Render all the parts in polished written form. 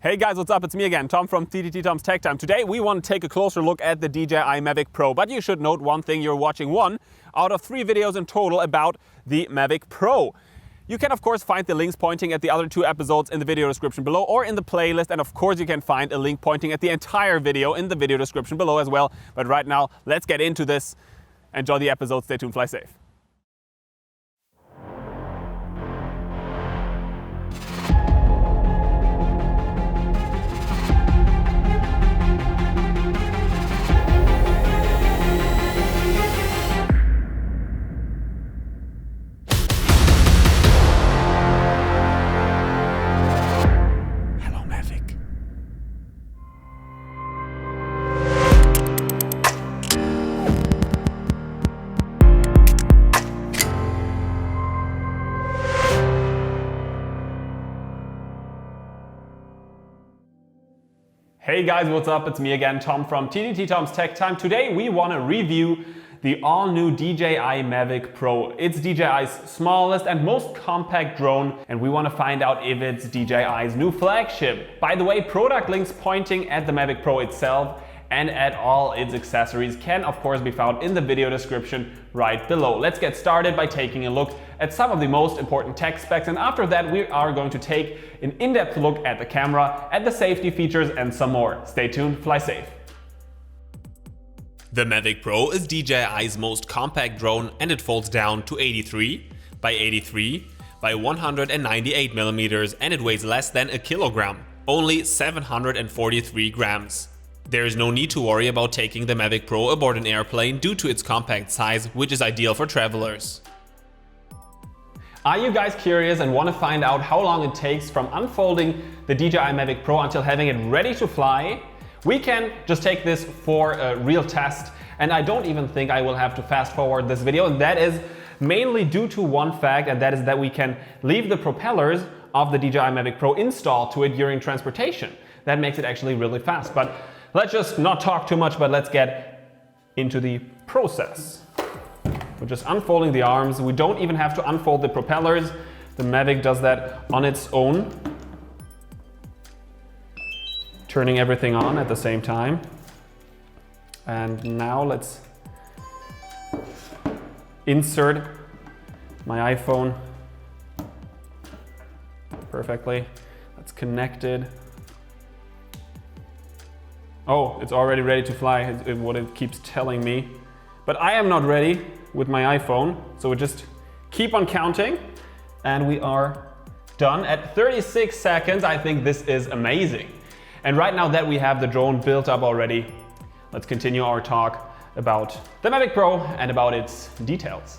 Hey guys, what's up? It's me again, Tom from TTT Tom's Tech Time. Today we want to take a closer look at the DJI Mavic Pro, but you should note one thing: you're watching one out of 3 videos in total about the Mavic Pro. You can of course find the links pointing at the other 2 episodes in the video description below or in the playlist, and of course you can find a link pointing at the entire video in the video description below as well. But right now, let's get into this. Enjoy the episode, stay tuned, fly safe. Hey guys, what's up? It's me again, Tom from TTT Tom's Tech Time. Today we want to review the all-new DJI Mavic Pro. It's DJI's smallest and most compact drone, and we want to find out if it's DJI's new flagship. By the way, product links pointing at the Mavic Pro itself and at all its accessories can of course be found in the video description right below. Let's get started by taking a look at some of the most important tech specs, and after that we are going to take an in-depth look at the camera, at the safety features and some more. Stay tuned, fly safe. The Mavic Pro is DJI's most compact drone, and it folds down to 83 by 83 by 198 millimeters, and it weighs less than a kilogram, only 743 grams. There is no need to worry about taking the Mavic Pro aboard an airplane due to its compact size, which is ideal for travelers. Are you guys curious and want to find out how long it takes from unfolding the DJI Mavic Pro until having it ready to fly? We can just take this for a real test, and I don't even think I will have to fast forward this video, and that is mainly due to one fact, and that is that we can leave the propellers of the DJI Mavic Pro installed to it during transportation. That makes it actually really fast. But let's just not talk too much, but let's get into the process. We're just unfolding the arms. We don't even have to unfold the propellers. The Mavic does that on its own. Turning everything on at the same time. And now let's insert my iPhone perfectly. That's connected. Oh, it's already ready to fly, is what it keeps telling me. But I am not ready with my iPhone, so we just keep on counting, and we are done at 36 seconds. I think this is amazing. And right now that we have the drone built up already, let's continue our talk about the Mavic Pro and about its details.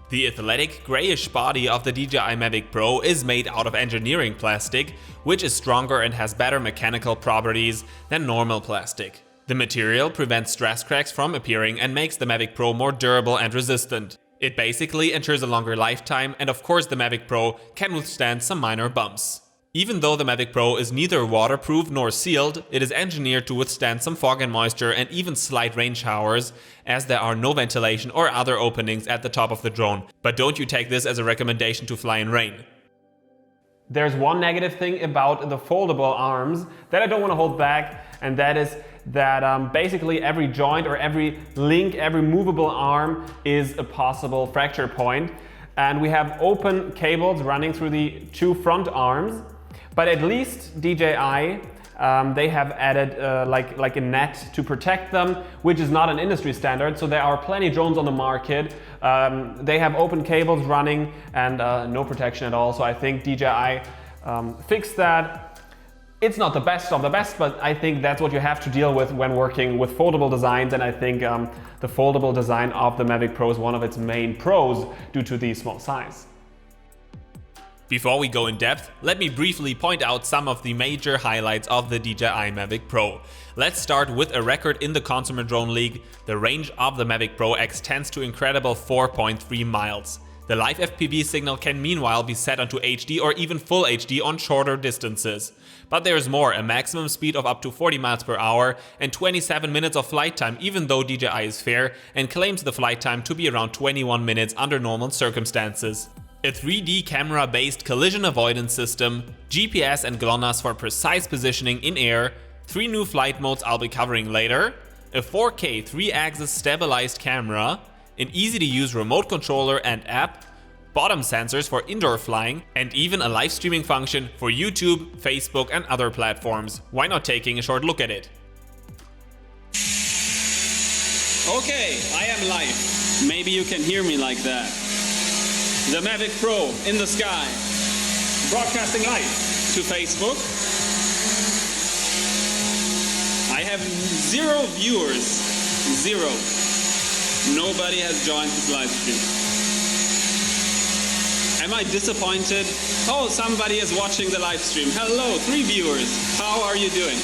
The athletic grayish body of the DJI Mavic Pro is made out of engineering plastic, which is stronger and has better mechanical properties than normal plastic. The material prevents stress cracks from appearing and makes the Mavic Pro more durable and resistant. It basically ensures a longer lifetime, and of course the Mavic Pro can withstand some minor bumps. Even though the Mavic Pro is neither waterproof nor sealed, it is engineered to withstand some fog and moisture and even slight rain showers, as there are no ventilation or other openings at the top of the drone. But don't you take this as a recommendation to fly in rain. There's one negative thing about the foldable arms that I don't want to hold back, and that is that basically every joint or every link, every movable arm is a possible fracture point. And we have open cables running through the 2 front arms, but at least DJI, they have added like a net to protect them, which is not an industry standard. So there are plenty of drones on the market. They have open cables running and no protection at all. So I think DJI fixed that. It's not the best of the best, but I think that's what you have to deal with when working with foldable designs, and I think the foldable design of the Mavic Pro is one of its main pros due to the small size. Before we go in depth, let me briefly point out some of the major highlights of the DJI Mavic Pro. Let's start with a record in the Consumer Drone League. The range of the Mavic Pro extends to incredible 4.3 miles. The live FPV signal can meanwhile be set onto HD or even full HD on shorter distances. But there's more, a maximum speed of up to 40 miles per hour and 27 minutes of flight time, even though DJI is fair and claims the flight time to be around 21 minutes under normal circumstances. A 3D camera-based collision avoidance system, GPS and GLONASS for precise positioning in air, 3 new flight modes I'll be covering later, a 4K 3-axis stabilized camera, an easy-to-use remote controller and app, bottom sensors for indoor flying, and even a live streaming function for YouTube, Facebook and other platforms. Why not taking a short look at it? Okay, I am live. Maybe you can hear me like that. The Mavic Pro in the sky, broadcasting live to Facebook. I have 0 viewers, 0. Nobody has joined this live stream. Am I disappointed? Oh, somebody is watching the live stream. Hello, 3 viewers. How are you doing?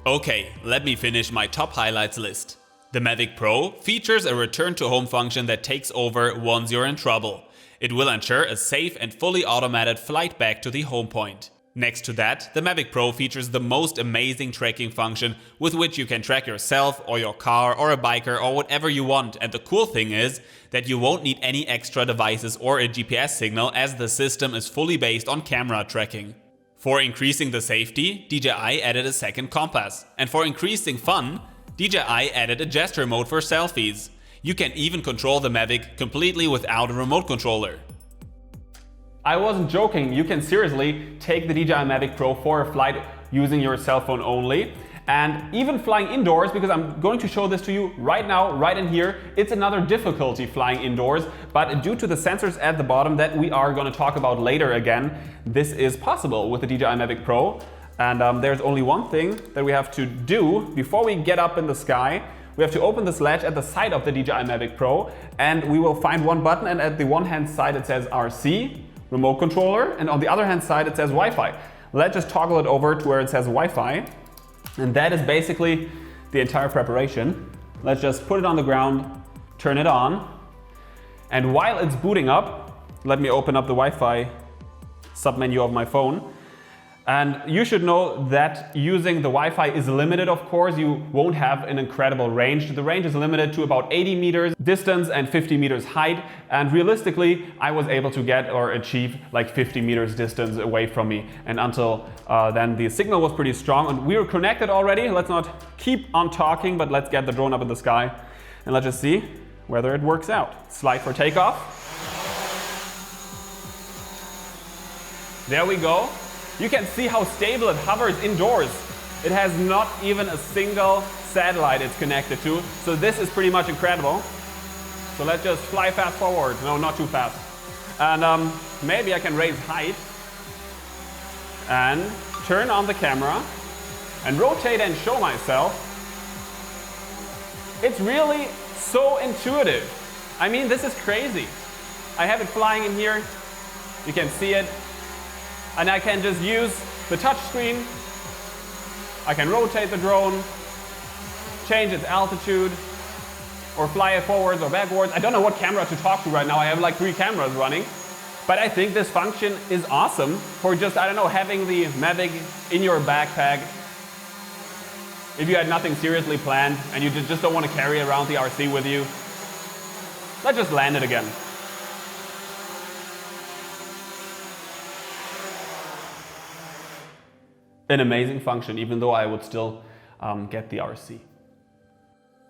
Okay, let me finish my top highlights list. The Mavic Pro features a return to home function that takes over once you're in trouble. It will ensure a safe and fully automated flight back to the home point. Next to that, the Mavic Pro features the most amazing tracking function with which you can track yourself or your car or a biker or whatever you want, and the cool thing is that you won't need any extra devices or a GPS signal as the system is fully based on camera tracking. For increasing the safety, DJI added a second compass, and for increasing fun, DJI added a gesture mode for selfies. You can even control the Mavic completely without a remote controller. I wasn't joking, you can seriously take the DJI Mavic Pro for a flight using your cell phone only. And even flying indoors, because I'm going to show this to you right now, right in here. It's another difficulty flying indoors, but due to the sensors at the bottom that we are going to talk about later again, this is possible with the DJI Mavic Pro. And there's only one thing that we have to do before we get up in the sky. We have to open this latch at the side of the DJI Mavic Pro, and we will find one button, and at the one hand side it says RC, remote controller, and on the other hand side it says Wi-Fi. Let's just toggle it over to where it says Wi-Fi. And that is basically the entire preparation. Let's just put it on the ground, turn it on, and while it's booting up, let me open up the Wi-Fi submenu of my phone. And you should know that using the Wi-Fi is limited, of course. You won't have an incredible range. The range is limited to about 80 meters distance and 50 meters height. And realistically, I was able to get or achieve like 50 meters distance away from me. And until then, the signal was pretty strong. And we were connected already. Let's not keep on talking, but let's get the drone up in the sky. And let's just see whether it works out. Slide for takeoff. There we go. You can see how stable it hovers indoors. It has not even a single satellite it's connected to. So this is pretty much incredible. So let's just fly fast forward. No, not too fast. And maybe I can raise height and turn on the camera and rotate and show myself. It's really so intuitive. I mean, this is crazy. I have it flying in here. You can see it. And I can just use the touch screen. I can rotate the drone, change its altitude, or fly it forwards or backwards. I don't know what camera to talk to right now. I have like 3 cameras running. But I think this function is awesome for just, I don't know, having the Mavic in your backpack. If you had nothing seriously planned and you just don't want to carry around the RC with you, let's just land it again. An amazing function, even though I would still get the RC.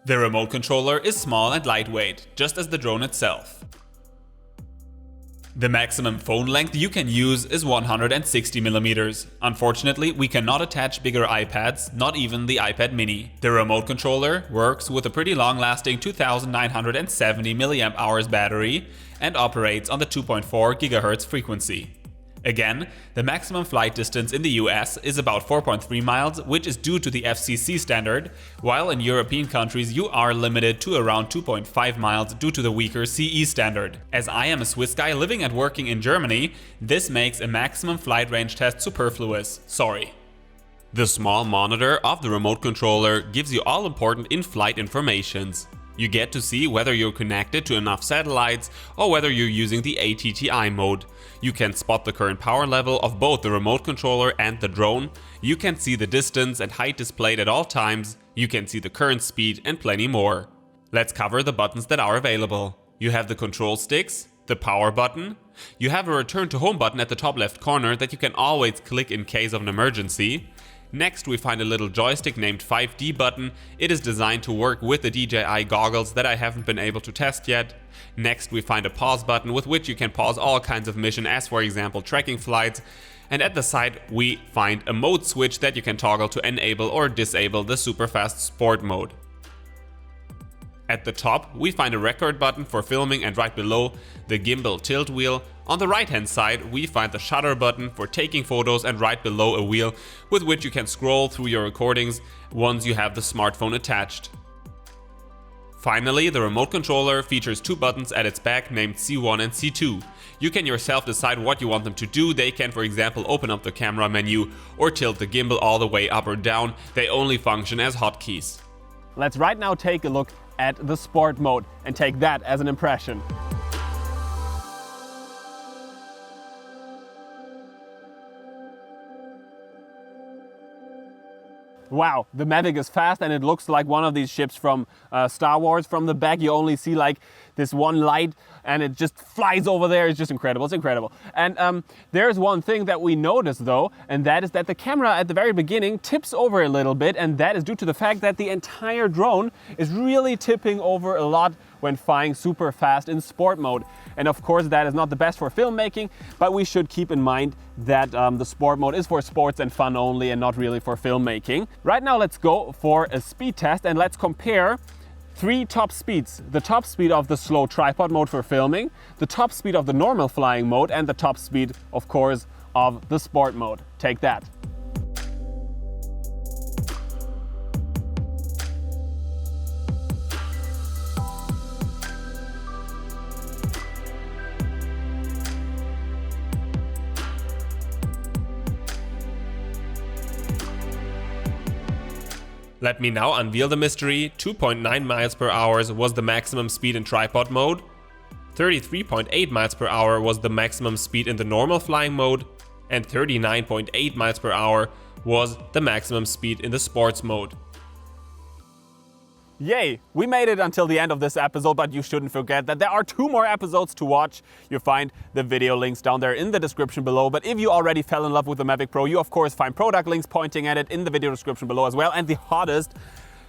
The remote controller is small and lightweight, just as the drone itself. The maximum phone length you can use is 160 millimeters. Unfortunately, we cannot attach bigger iPads, not even the iPad mini. The remote controller works with a pretty long-lasting 2970 mAh battery and operates on the 2.4 GHz frequency. Again, the maximum flight distance in the US is about 4.3 miles, which is due to the FCC standard, while in European countries you are limited to around 2.5 miles due to the weaker CE standard. As I am a Swiss guy living and working in Germany, this makes a maximum flight range test superfluous. Sorry. The small monitor of the remote controller gives you all important in-flight informations. You get to see whether you're connected to enough satellites or whether you're using the ATTI mode. You can spot the current power level of both the remote controller and the drone. You can see the distance and height displayed at all times. You can see the current speed and plenty more. Let's cover the buttons that are available. You have the control sticks, The power button. You have a return to home button at the top left corner that you can always click in case of an emergency. Next we find a little joystick named 5D button. It is designed to work with the DJI goggles that I haven't been able to test yet. Next we find a pause button with which you can pause all kinds of mission, as for example tracking flights. And at the side we find a mode switch that you can toggle to enable or disable the super fast sport mode. At the top we find a record button for filming, and right below the gimbal tilt wheel. On the right hand side we find the shutter button for taking photos, and right below a wheel with which you can scroll through your recordings once you have the smartphone attached. Finally, the remote controller features two buttons at its back named C1 and C2. You can yourself decide what you want them to do. They can, for example, open up the camera menu or tilt the gimbal all the way up or down. They only function as hotkeys. Let's right now take a look at the sport mode and take that as an impression. Wow, the Mavic is fast and it looks like one of these ships from Star Wars. From the back you only see like this one light and it just flies over there. It's just incredible, it's incredible. And there's one thing that we noticed though, and that is that the camera at the very beginning tips over a little bit, and that is due to the fact that the entire drone is really tipping over a lot when flying super fast in sport mode. And of course that is not the best for filmmaking, but we should keep in mind that the sport mode is for sports and fun only and not really for filmmaking. Right now let's go for a speed test and let's compare three top speeds. The top speed of the slow tripod mode for filming, the top speed of the normal flying mode, and the top speed, of course, of the sport mode. Take that. Let me now unveil the mystery. 2.9 miles per hour was the maximum speed in tripod mode. 33.8 miles per hour was the maximum speed in the normal flying mode. And 39.8 miles per hour was the maximum speed in the sports mode. Yay! We made it until the end of this episode, but you shouldn't forget that there are 2 more episodes to watch. You'll find the video links down there in the description below. But if you already fell in love with the Mavic Pro, you of course find product links pointing at it in the video description below as well, and the hottest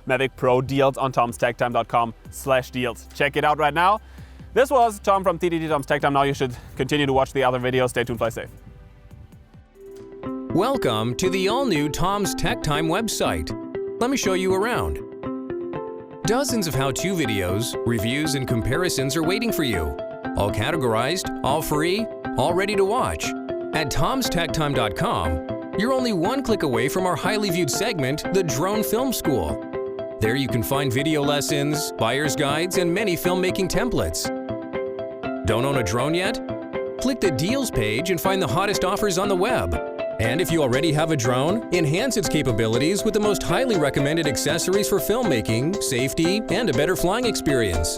Mavic Pro deals on tomstecktime.com/deals. Check it out right now. This was Tom from TTT Tom's Tech Time. Now you should continue to watch the other videos. Stay tuned, fly safe. Welcome to the all-new Tom's Tech Time website. Let me show you around. Dozens of how-to videos, reviews, and comparisons are waiting for you. All categorized, all free, all ready to watch. At tomstecktime.com, you're only one click away from our highly viewed segment, The Drone Film School. There you can find video lessons, buyer's guides, and many filmmaking templates. Don't own a drone yet? Click the Deals page and find the hottest offers on the web. And if you already have a drone, enhance its capabilities with the most highly recommended accessories for filmmaking, safety, and a better flying experience.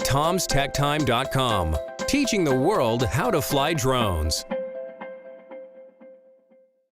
tomstecktime.com, teaching the world how to fly drones.